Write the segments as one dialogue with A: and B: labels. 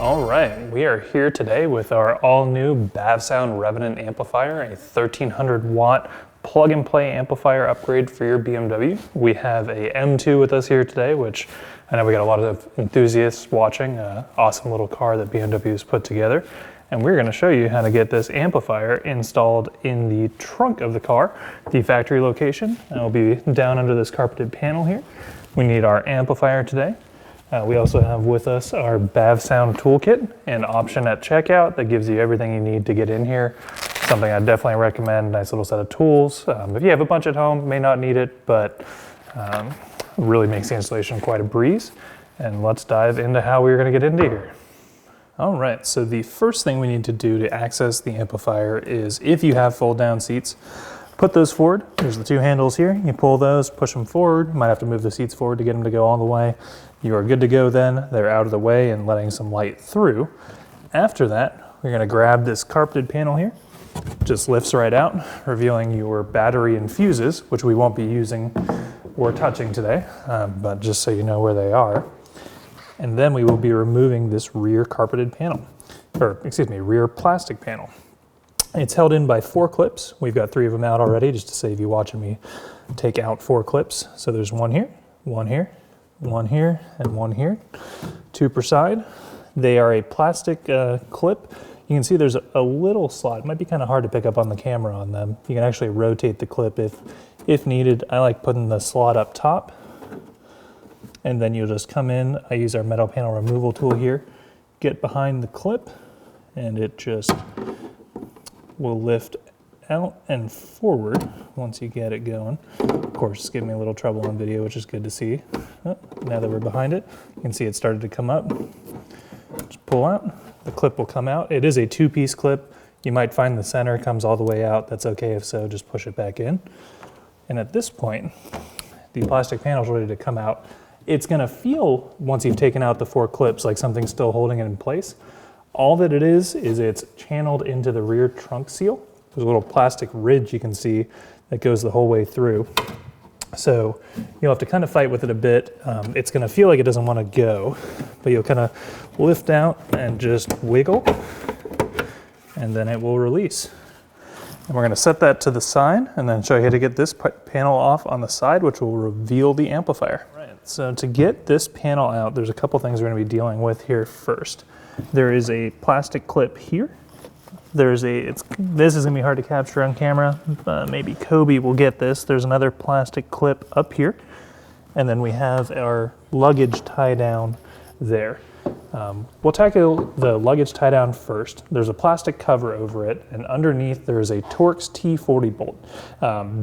A: All right, we are here today with our all-new BAVSOUND Revenant amplifier, a 1300 watt plug-and-play amplifier upgrade for your BMW. We have a M2 with us here today, which I know we got a lot of enthusiasts watching. Awesome little car that BMW has put together. And we're going to show you how to get this amplifier installed in the trunk of the car, the factory location. And it'll be down under this carpeted panel here. We need our amplifier today. We also have with us our BAVSOUND toolkit, an option at checkout that gives you everything you need to get in here. Something I definitely recommend, nice little set of tools. If you have a bunch at home, may not need it, but really makes the installation quite a breeze. And let's dive into how we're going to get into here. All right, so the first thing we need to do to access the amplifier is, if you have fold down seats, put those forward. There's the two handles here. You pull those, push them forward. You might have to move the seats forward to get them to go all the way. You are good to go then. They're out of the way and letting some light through. After that, we're gonna grab this carpeted panel here. Just lifts right out, revealing your battery and fuses, which we won't be using or touching today, but just so you know where they are. And then we will be removing this rear carpeted panel, or excuse me, rear plastic panel. It's held in by 4 clips. We've got 3 of them out already, just to save you watching me take out 4 clips. So there's one here, one here, one here, and one here, 2 per side. They are a plastic clip. You can see there's a little slot. It might be kind of hard to pick up on the camera on them. You can actually rotate the clip if needed. I like putting the slot up top, and then you'll just come in. I use our metal panel removal tool here, get behind the clip, and it just will lift out and forward once you get it going. Of course, it's giving me a little trouble on video, which is good to see. Oh, now that we're behind it, you can see it started to come up. Just pull out, the clip will come out. It is a 2-piece clip. You might find the center comes all the way out. That's okay if so, just push it back in. And at this point, the plastic panel is ready to come out. It's gonna feel, once you've taken out the 4 clips, like something's still holding it in place. All that it is it's channeled into the rear trunk seal. There's a little plastic ridge you can see that goes the whole way through. So you'll have to kind of fight with it a bit. It's gonna feel like it doesn't wanna go, but you'll kind of lift out and just wiggle, and then it will release. And we're gonna set that to the side and then show you how to get this panel off on the side, which will reveal the amplifier. Right. So to get this panel out, there's a couple things we're gonna be dealing with here first. There is a plastic clip here. This is gonna be hard to capture on camera. Maybe Kobe will get this. There's another plastic clip up here. And then we have our luggage tie down there. We'll tackle the luggage tie down first. There's a plastic cover over it, and underneath there is a Torx T40 bolt.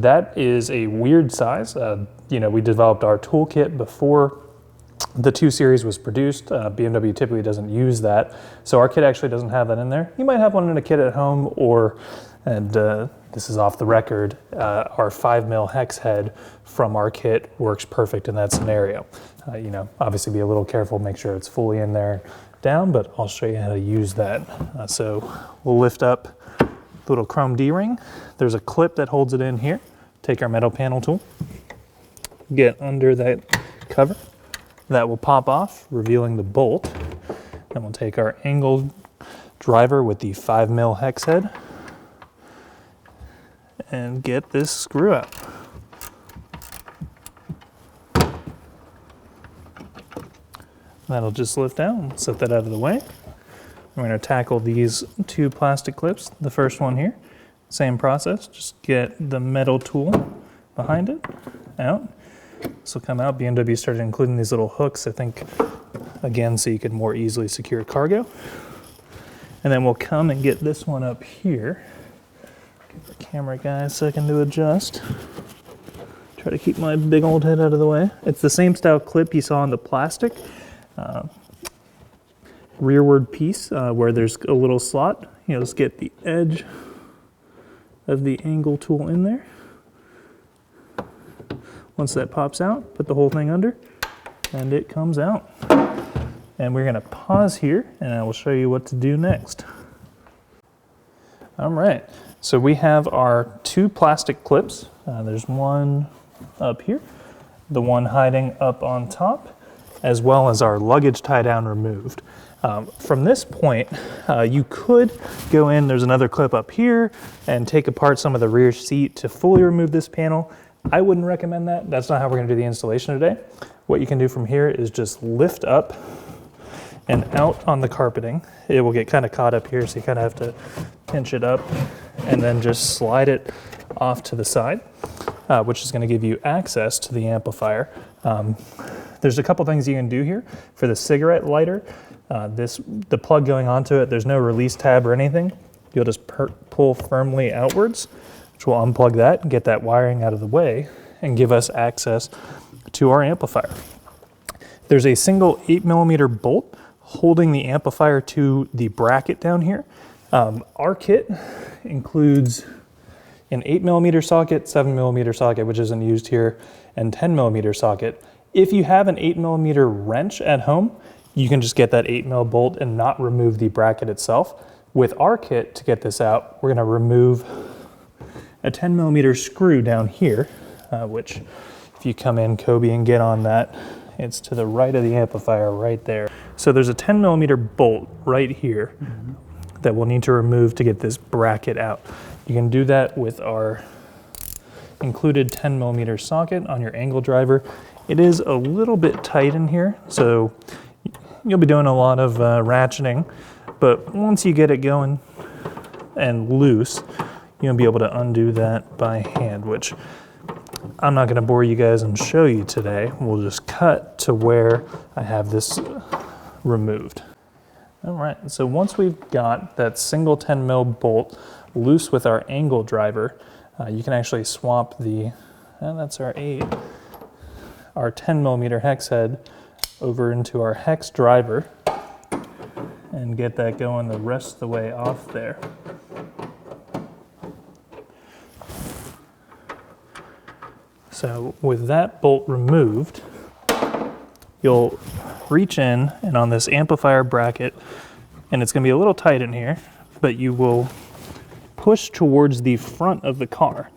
A: That is a weird size. We developed our toolkit before the 2 Series was produced. BMW typically doesn't use that, so our kit actually doesn't have that in there. You might have one in a kit at home, and this is off the record, our 5mm hex head from our kit works perfect in that scenario. Obviously be a little careful, make sure it's fully in there down, but I'll show you how to use that. So we'll lift up the little chrome D-ring. There's a clip that holds it in here. Take our metal panel tool, get under that cover. That will pop off, revealing the bolt. Then we'll take our angled driver with the 5mm hex head and get this screw out. That'll just lift out. We'll set that out of the way. We're going to tackle these 2 plastic clips. The first one here, same process. Just get the metal tool behind it, out. This will come out. BMW started including these little hooks, I think, again, so you could more easily secure cargo. And then we'll come and get this one up here. Give the camera guy a second to adjust. Try to keep my big old head out of the way. It's the same style clip you saw on the plastic rearward piece where there's a little slot. Just get the edge of the angle tool in there. Once that pops out, put the whole thing under, and it comes out. And we're gonna pause here, and I will show you what to do next. All right, so we have our 2 plastic clips. There's one up here, the one hiding up on top, as well as our luggage tie down removed. From this point, you could go in, there's another clip up here, and take apart some of the rear seat to fully remove this panel. I wouldn't recommend that. That's not how we're gonna do the installation today. What you can do from here is just lift up and out on the carpeting. It will get kind of caught up here, so you kind of have to pinch it up and then just slide it off to the side, which is gonna give you access to the amplifier. There's a couple things you can do here. For the cigarette lighter, the plug going onto it, there's no release tab or anything. You'll just pull firmly outwards, which will unplug that and get that wiring out of the way and give us access to our amplifier. There's a single 8mm bolt holding the amplifier to the bracket down here. Our kit includes an 8mm socket, 7mm socket, which isn't used here, and 10mm socket. If you have an 8mm wrench at home, you can just get that 8mm bolt and not remove the bracket itself. With our kit, to get this out, we're gonna remove a 10mm screw down here, which if you come in, Kobe, and get on that, it's to the right of the amplifier right there. So there's a 10mm bolt right here that we'll need to remove to get this bracket out. You can do that with our included 10mm socket on your angle driver. It is a little bit tight in here, so you'll be doing a lot of ratcheting, but once you get it going and loose, you'll be able to undo that by hand, which I'm not gonna bore you guys and show you today. We'll just cut to where I have this removed. All right, so once we've got that single 10mm bolt loose with our angle driver, you can actually swap the, that's our 10mm hex head over into our hex driver and get that going the rest of the way off there. So with that bolt removed, you'll reach in and on this amplifier bracket, and it's gonna be a little tight in here, but you will push towards the front of the car.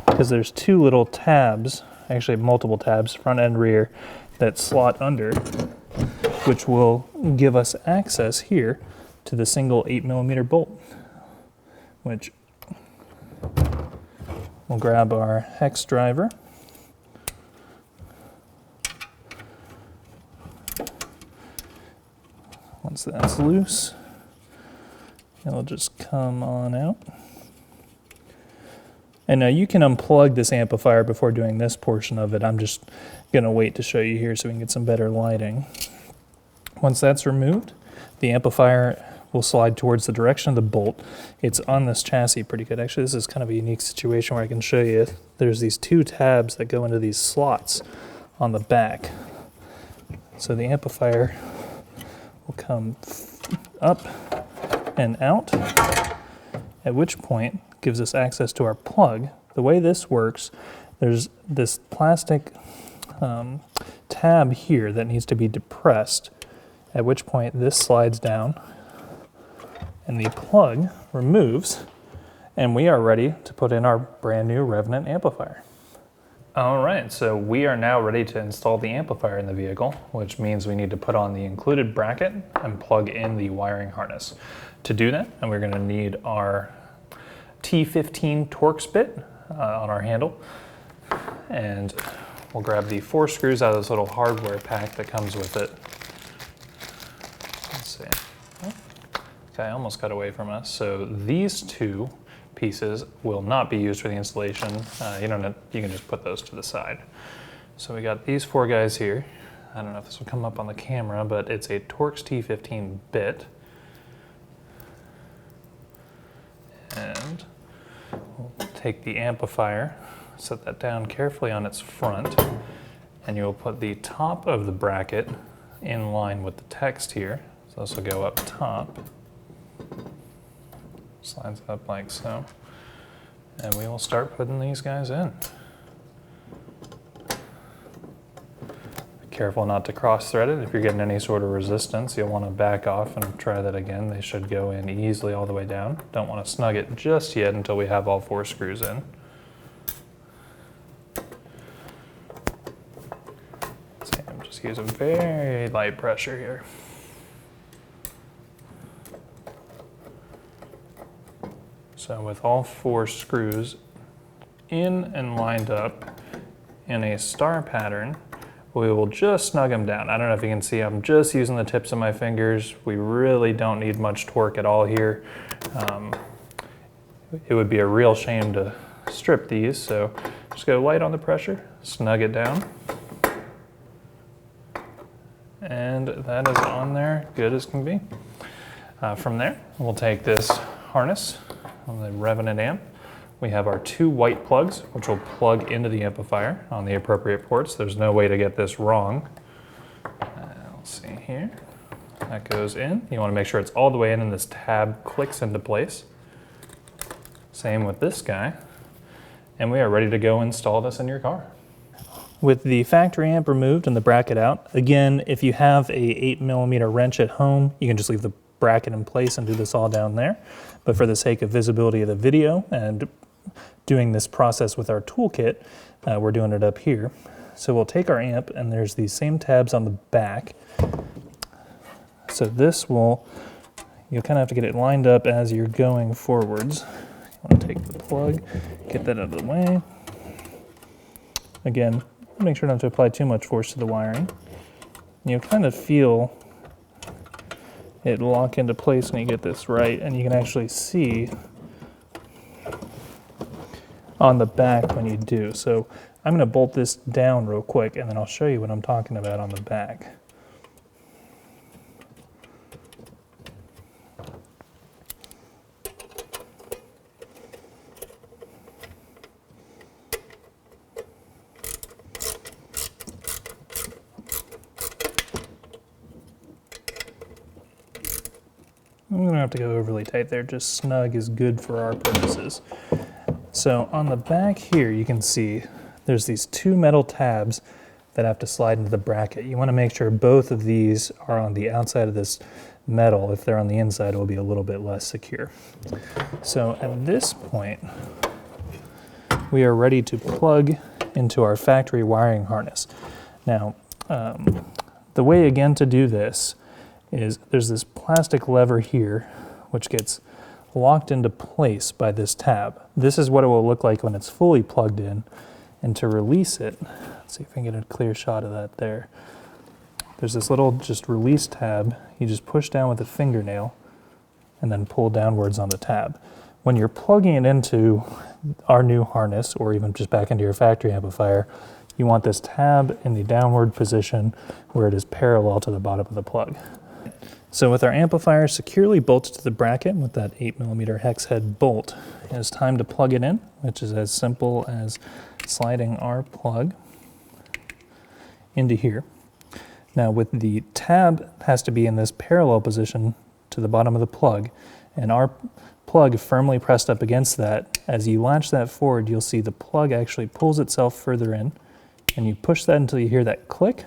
A: Because there's two little tabs, actually multiple tabs, front and rear, that slot under, which will give us access here to the single 8mm bolt, which we'll grab our hex driver. Once that's loose, it'll just come on out. And now you can unplug this amplifier before doing this portion of it. I'm just gonna wait to show you here so we can get some better lighting. Once that's removed, the amplifier will slide towards the direction of the bolt. It's on this chassis pretty good. Actually, this is kind of a unique situation where I can show you. There's these two tabs that go into these slots on the back. So the amplifier will come up and out, at which point gives us access to our plug. The way this works, there's this plastic tab here that needs to be depressed, at which point this slides down and the plug removes, and we are ready to put in our brand new Revenant amplifier. All right, so we are now ready to install the amplifier in the vehicle, which means we need to put on the included bracket and plug in the wiring harness. To do that, and we're gonna need our T15 Torx bit on our handle, and we'll grab the 4 screws out of this little hardware pack that comes with it. Let's see. Okay, almost got away from us. So these two pieces will not be used for the installation. You can just put those to the side. So we got these 4 guys here. I don't know if this will come up on the camera, but it's a Torx T15 bit. And we'll take the amplifier, set that down carefully on its front, and you'll put the top of the bracket in line with the text here. So this will go up top. Slides up like so. And we will start putting these guys in. Be careful not to cross thread it. If you're getting any sort of resistance, you'll want to back off and try that again. They should go in easily all the way down. Don't want to snug it just yet until we have all 4 screws in. just use a very light pressure here. So with all 4 screws in and lined up in a star pattern, we will just snug them down. I don't know if you can see, I'm just using the tips of my fingers. We really don't need much torque at all here. It would be a real shame to strip these, so just go light on the pressure, snug it down. And that is on there, good as can be. From there, we'll take this harness on the Revenant amp. We have our 2 white plugs, which will plug into the amplifier on the appropriate ports. There's no way to get this wrong. Let's see here. That goes in. You want to make sure it's all the way in and this tab clicks into place. Same with this guy. And we are ready to go install this in your car. With the factory amp removed and the bracket out, again, if you have a 8mm wrench at home, you can just leave the bracket in place and do this all down there. But for the sake of visibility of the video and doing this process with our toolkit, we're doing it up here. So we'll take our amp, and there's these same tabs on the back. So this will, you'll kind of have to get it lined up as you're going forwards. You want to take the plug, get that out of the way. Again, make sure not to apply too much force to the wiring. You'll kind of feel it lock into place when you get this right, and you can actually see on the back when you do. So I'm going to bolt this down real quick, and then I'll show you what I'm talking about on the back. I'm going to have to go overly tight there, just snug is good for our purposes. So on the back here, you can see there's these 2 metal tabs that have to slide into the bracket. You want to make sure both of these are on the outside of this metal. If they're on the inside, it will be a little bit less secure. So at this point, we are ready to plug into our factory wiring harness. Now, the way again to do this is there's this plastic lever here, which gets locked into place by this tab. This is what it will look like when it's fully plugged in. And to release it, let's see if I can get a clear shot of that there. There's this little just release tab. You just push down with a fingernail and then pull downwards on the tab. When you're plugging it into our new harness, or even just back into your factory amplifier, you want this tab in the downward position where it is parallel to the bottom of the plug. So with our amplifier securely bolted to the bracket with that 8mm hex head bolt, it's time to plug it in, which is as simple as sliding our plug into here. Now with the tab has to be in this parallel position to the bottom of the plug, and our plug firmly pressed up against that. As you latch that forward, you'll see the plug actually pulls itself further in, and you push that until you hear that click,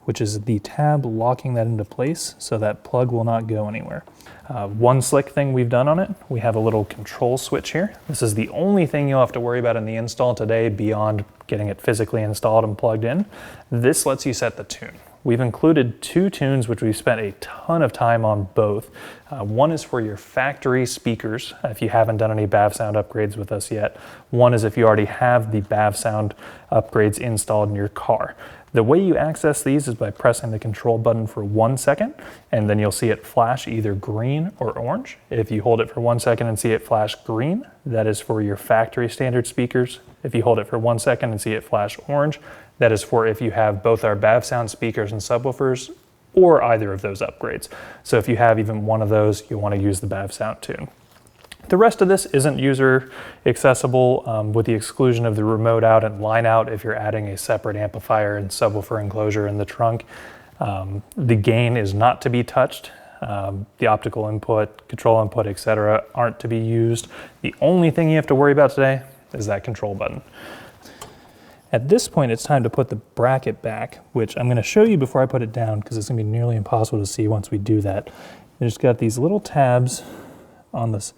A: which is the tab locking that into place so that plug will not go anywhere. One slick thing we've done on it, we have a little control switch here. This is the only thing you'll have to worry about in the install today beyond getting it physically installed and plugged in. This lets you set the tune. We've included 2 tunes which we've spent a ton of time on both. One is for your factory speakers, if you haven't done any BAVSOUND upgrades with us yet. One is if you already have the BAVSOUND upgrades installed in your car. The way you access these is by pressing the control button for 1 second, and then you'll see it flash either green or orange. If you hold it for 1 second and see it flash green, that is for your factory standard speakers. If you hold it for 1 second and see it flash orange, that is for if you have both our BAVSOUND speakers and subwoofers, or either of those upgrades. So if you have even one of those, you'll want to use the BAVSOUND tune. The rest of this isn't user accessible with the exclusion of the remote out and line out if you're adding a separate amplifier and subwoofer enclosure in the trunk. The gain is not to be touched. The optical input, control input, etc. aren't to be used. The only thing you have to worry about today is that control button. At this point, it's time to put the bracket back, which I'm going to show you before I put it down because it's going to be nearly impossible to see once we do that. There's got these little tabs on the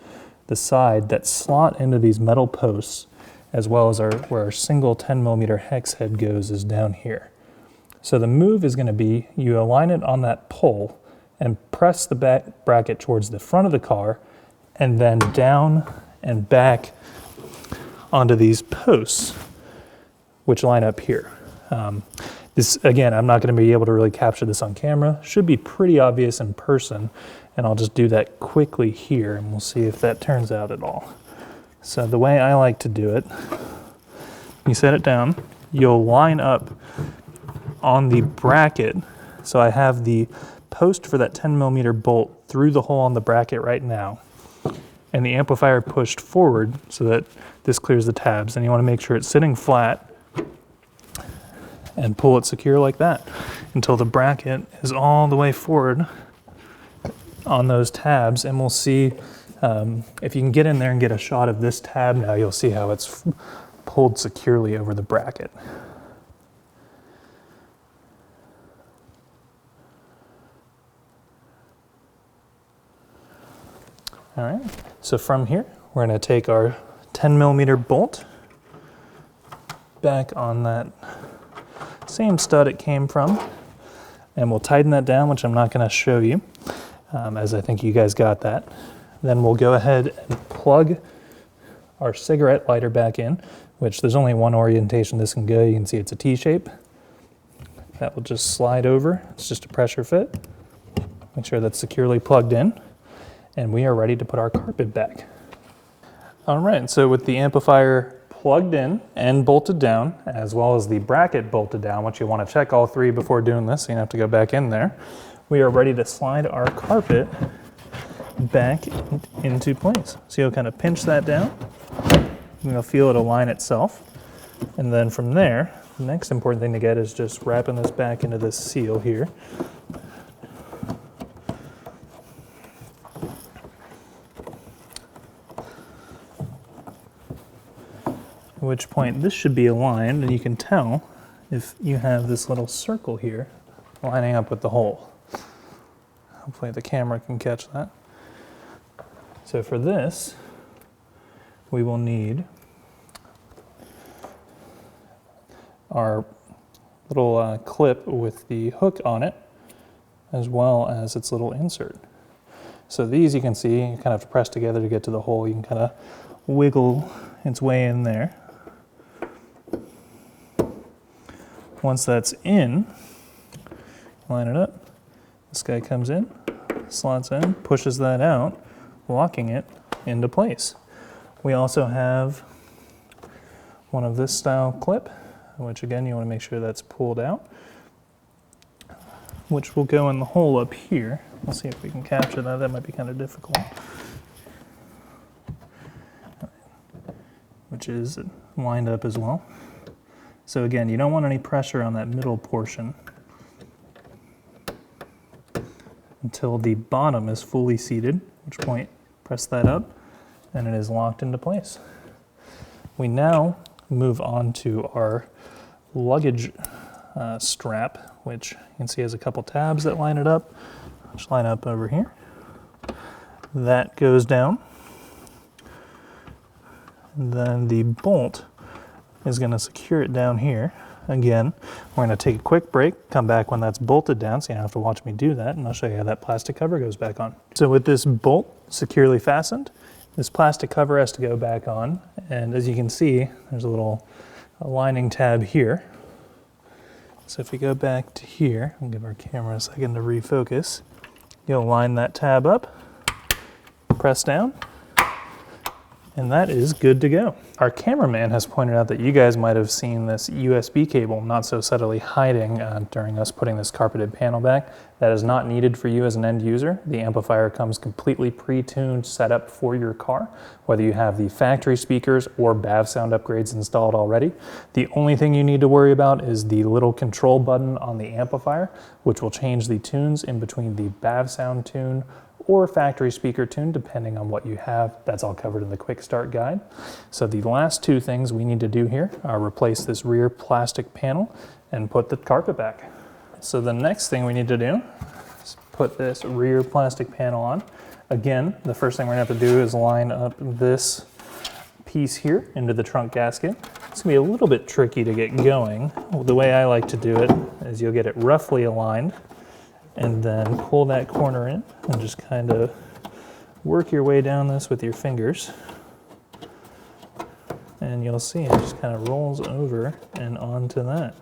A: side that slot into these metal posts, as well as where our single 10mm hex head goes is down here. So the move is going to be you align it on that pole and press the back bracket towards the front of the car and then down and back onto these posts, which line up here. This, again, I'm not going to be able to really capture this on camera. Should be pretty obvious in person, and I'll just do that quickly here, and we'll see if that turns out at all. So the way I like to do it, you set it down, you'll line up on the bracket. So I have the post for that 10mm bolt through the hole on the bracket right now, and the amplifier pushed forward so that this clears the tabs, and you want to make sure it's sitting flat and pull it secure like that until the bracket is all the way forward on those tabs. And we'll see if you can get in there and get a shot of this tab now, you'll see how it's pulled securely over the bracket. All right, so from here, we're going to take our 10mm bolt back on that same stud it came from, and we'll tighten that down, which I'm not going to show you, as I think you guys got that. Then we'll go ahead and plug our cigarette lighter back in, which there's only one orientation this can go. You can see it's a T-shape. That will just slide over. It's just a pressure fit. Make sure that's securely plugged in, and we are ready to put our carpet back. All right, so with the amplifier plugged in and bolted down, as well as the bracket bolted down, which you want to check all three before doing this, so you don't have to go back in there, we are ready to slide our carpet back into place. So you'll kind of pinch that down, and you'll feel it align itself. And then from there, the next important thing to get is just wrapping this back into this seal here. At which point this should be aligned, and you can tell if you have this little circle here lining up with the hole. Hopefully the camera can catch that. So for this, we will need our little clip with the hook on it, as well as its little insert. So these you can see, you kind of press together to get to the hole. You can kind of wiggle its way in there. Once that's in, line it up. This guy comes in, slots in, pushes that out, locking it into place. We also have one of this style clip, which again, you want to make sure that's pulled out, which will go in the hole up here. We'll see if we can capture that. That might be kind of difficult. Which is lined up as well. So again, you don't want any pressure on that middle portion until the bottom is fully seated, at which point press that up and it is locked into place. We now move on to our luggage strap, which you can see has a couple tabs that line it up. Just line up over here. That goes down. And then the bolt is going to secure it down here. Again, we're going to take a quick break, come back when that's bolted down, so you don't have to watch me do that, and I'll show you how that plastic cover goes back on. So with this bolt securely fastened, this plastic cover has to go back on, and as you can see, there's a little aligning tab here. So if we go back to here, I'll give our camera a second to refocus. You'll line that tab up, press down, and that is good to go. Our cameraman has pointed out that you guys might have seen this USB cable not so subtly hiding during us putting this carpeted panel back. That is not needed for you as an end user. The amplifier comes completely pre-tuned, set up for your car, whether you have the factory speakers or BAVSOUND upgrades installed already. The only thing you need to worry about is the little control button on the amplifier, which will change the tunes in between the BAVSOUND tune or factory speaker tune, depending on what you have. That's all covered in the quick start guide. So the last two things we need to do here are replace this rear plastic panel and put the carpet back. So the next thing we need to do is put this rear plastic panel on. Again, the first thing we're gonna have to do is line up this piece here into the trunk gasket. It's gonna be a little bit tricky to get going. The way I like to do it is you'll get it roughly aligned, and then pull that corner in and just kind of work your way down this with your fingers. And you'll see it just kind of rolls over and onto that.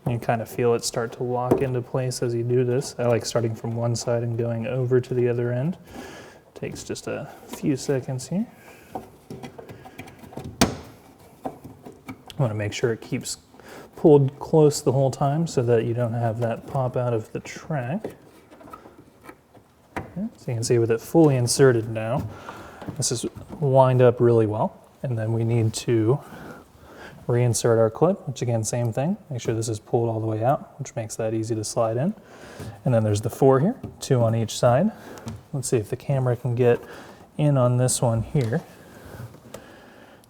A: You kind of feel it start to lock into place as you do this. I like starting from one side and going over to the other end. Takes just a few seconds here. I want to make sure it keeps pulled close the whole time so that you don't have that pop out of the track. Okay, so you can see with it fully inserted now, this is lined up really well. And then we need to reinsert our clip, which again, same thing. Make sure this is pulled all the way out, which makes that easy to slide in. And then there's the 4 here, 2 on each side. Let's see if the camera can get in on this one here.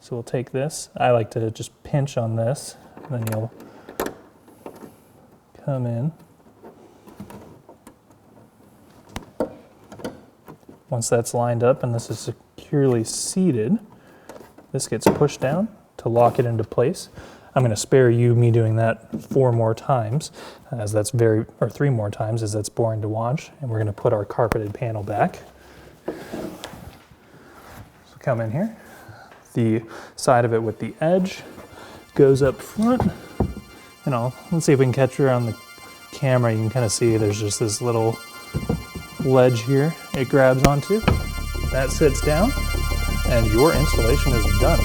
A: So we'll take this. I like to just pinch on this, and then you'll come in. Once that's lined up and this is securely seated, this gets pushed down to lock it into place. I'm going to spare you me doing that 4 more times, as that's or 3 more times, as that's boring to watch. And we're going to put our carpeted panel back. So come in here. The side of it with the edge goes up front. Let's see if we can catch her on the camera. You can kind of see there's just this little ledge here it grabs onto. That sits down, and your installation is done.